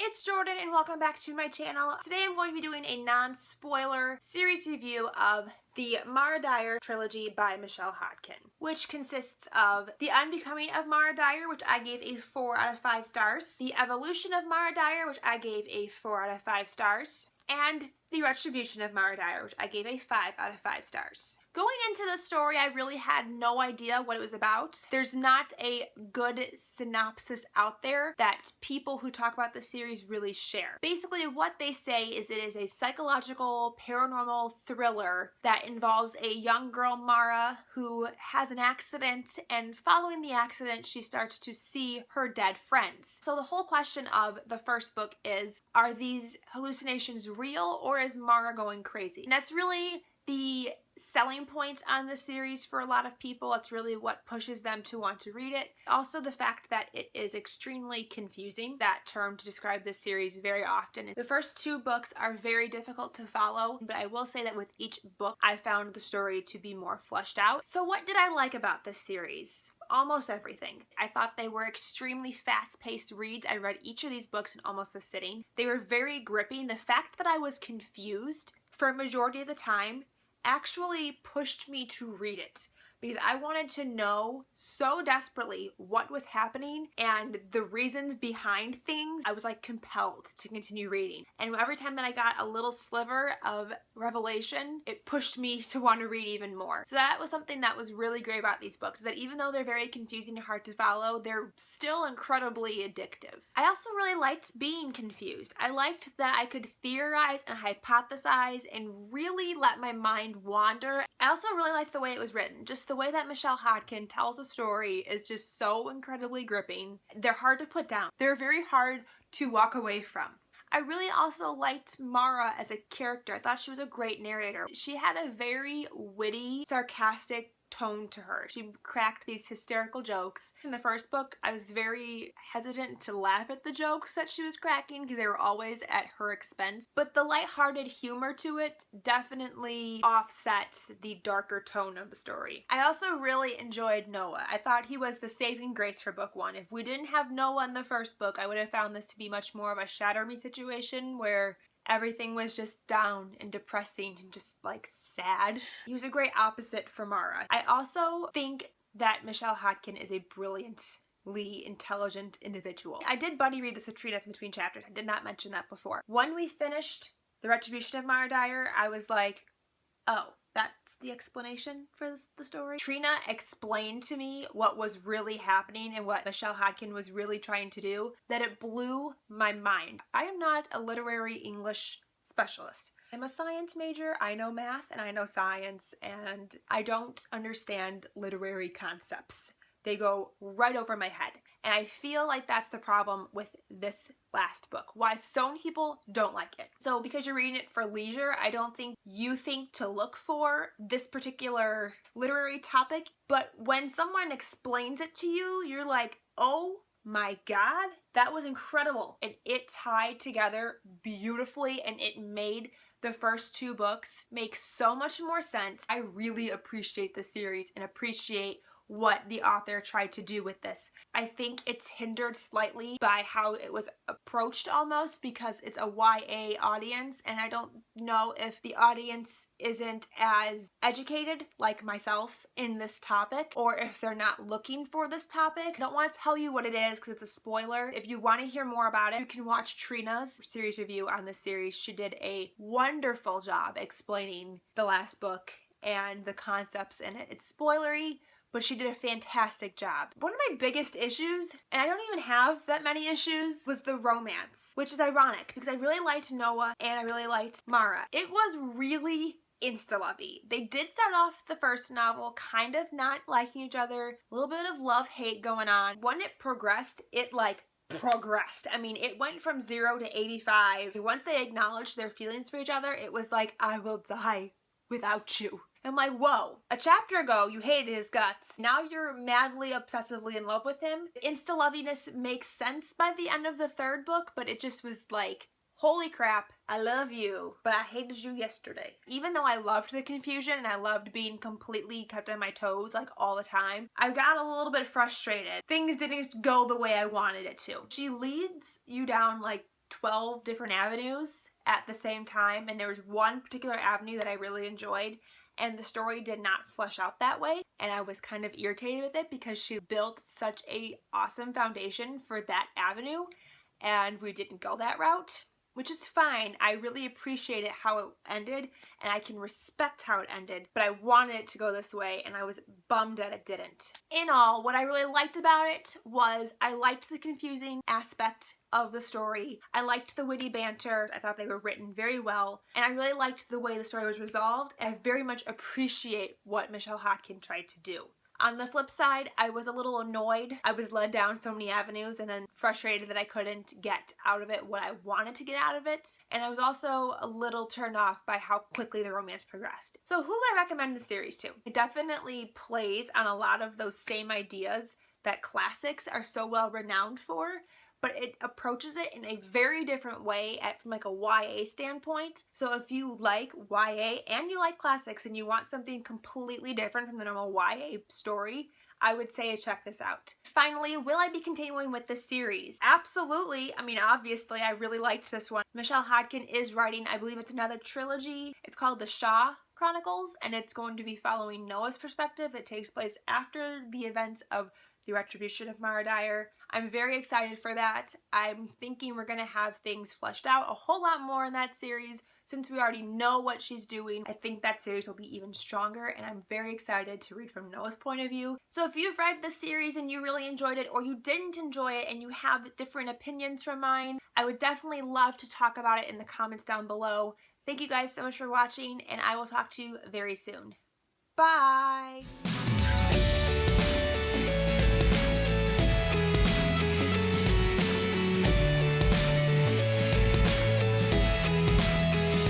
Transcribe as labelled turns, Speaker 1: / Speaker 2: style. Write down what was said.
Speaker 1: it's Jordan and welcome back to my channel. Today I'm going to be doing a non-spoiler series review of the Mara Dyer trilogy by Michelle Hodkin, which consists of The Unbecoming of Mara Dyer, which I gave a 4 out of 5 stars, The Evolution of Mara Dyer, which I gave a 4 out of 5 stars, and The Retribution of Mara Dyer, which I gave a 5 out of 5 stars. Going into the story, I really had no idea what it was about. There's not a good synopsis out there that people who talk about the series really share. Basically, what they say is it is a psychological paranormal thriller that involves a young girl, Mara, who has an accident, and following the accident, she starts to see her dead friends. So the whole question of the first book is, are these hallucinations real, or is Mara going crazy? And that's really the selling point on the series for a lot of people. It's really what pushes them to want to read it. Also the fact that it is extremely confusing, that term to describe this series very often. The first 2 books are very difficult to follow, but I will say that with each book I found the story to be more fleshed out. So what did I like about this series? Almost everything. I thought they were extremely fast-paced reads. I read each of these books in almost a sitting. They were very gripping. The fact that I was confused for a majority of the time actually pushed me to read it, because I wanted to know so desperately what was happening and the reasons behind things. I was like compelled to continue reading. And every time that I got a little sliver of revelation, it pushed me to want to read even more. So that was something that was really great about these books, that even though they're very confusing and hard to follow, they're still incredibly addictive. I also really liked being confused. I liked that I could theorize and hypothesize and really let my mind wander. I also really liked the way it was written. Just the way that Michelle Hodkin tells a story is just so incredibly gripping. They're hard to put down. They're very hard to walk away from. I really also liked Mara as a character. I thought she was a great narrator. She had a very witty, sarcastic tone to her. She cracked these hysterical jokes. In the first book, I was very hesitant to laugh at the jokes that she was cracking because they were always at her expense. But the lighthearted humor to it definitely offset the darker tone of the story. I also really enjoyed Noah. I thought he was the saving grace for book 1. If we didn't have Noah in the first book, I would have found this to be much more of a Shatter Me situation where everything was just down and depressing and just like sad. He was a great opposite for Mara. I also think that Michelle Hodkin is a brilliantly intelligent individual. I did buddy read this with Trina in between chapters. I did not mention that before. When we finished The Retribution of Mara Dyer, I was like, oh, that's the explanation for the story. Trina explained to me what was really happening and what Michelle Hodkin was really trying to do, that it blew my mind. I am not a literary English specialist. I'm a science major. I know math and I know science, and I don't understand literary concepts. They go right over my head. And I feel like that's the problem with this last book, why so many people don't like it. So because you're reading it for leisure, I don't think you think to look for this particular literary topic, but when someone explains it to you, you're like, oh my god, that was incredible. And it tied together beautifully, and it made the first 2 books make so much more sense. I really appreciate the series and appreciate what the author tried to do with this. I think it's hindered slightly by how it was approached almost, because it's a YA audience, and I don't know if the audience isn't as educated like myself in this topic, or if they're not looking for this topic. I don't want to tell you what it is because it's a spoiler. If you want to hear more about it, you can watch Trina's series review on this series. She did a wonderful job explaining the last book and the concepts in it. It's spoilery, but she did a fantastic job. One of my biggest issues, and I don't even have that many issues, was the romance, which is ironic because I really liked Noah and I really liked Mara. It was really insta-lovey. They did start off the first novel kind of not liking each other, a little bit of love-hate going on. When it progressed, it progressed. I mean, it went from 0 to 85. Once they acknowledged their feelings for each other, it was like, I will die without you. I'm like, whoa, a chapter ago you hated his guts. Now you're madly, obsessively in love with him. Insta-loviness makes sense by the end of the 3rd book, but it just was like, holy crap, I love you, but I hated you yesterday. Even though I loved the confusion and I loved being completely kept on my toes like all the time, I got a little bit frustrated. Things didn't go the way I wanted it to. She leads you down like 12 different avenues at the same time, and there was one particular avenue that I really enjoyed, and the story did not flesh out that way, and I was kind of irritated with it because she built such a awesome foundation for that avenue, and we didn't go that route, which is fine. I really appreciated how it ended, and I can respect how it ended, but I wanted it to go this way, and I was bummed that it didn't. In all, what I really liked about it was I liked the confusing aspect of the story. I liked the witty banter. I thought they were written very well, and I really liked the way the story was resolved, and I very much appreciate what Michelle Hodkin tried to do. On the flip side, I was a little annoyed. I was led down so many avenues and then frustrated that I couldn't get out of it what I wanted to get out of it. And I was also a little turned off by how quickly the romance progressed. So who would I recommend the series to? It definitely plays on a lot of those same ideas that classics are so well renowned for, but it approaches it in a very different way from like a YA standpoint. So if you like YA and you like classics and you want something completely different from the normal YA story, I would say check this out. Finally, will I be continuing with this series? Absolutely. I mean, obviously, I really liked this one. Michelle Hodkin is writing, I believe it's another trilogy. It's called The Shaw Chronicles, and it's going to be following Noah's perspective. It takes place after the events of the retribution of Mara Dyer. I'm very excited for that. I'm thinking we're going to have things fleshed out a whole lot more in that series. Since we already know what she's doing, I think that series will be even stronger, and I'm very excited to read from Noah's point of view. So if you've read this series and you really enjoyed it, or you didn't enjoy it and you have different opinions from mine, I would definitely love to talk about it in the comments down below. Thank you guys so much for watching, and I will talk to you very soon. Bye!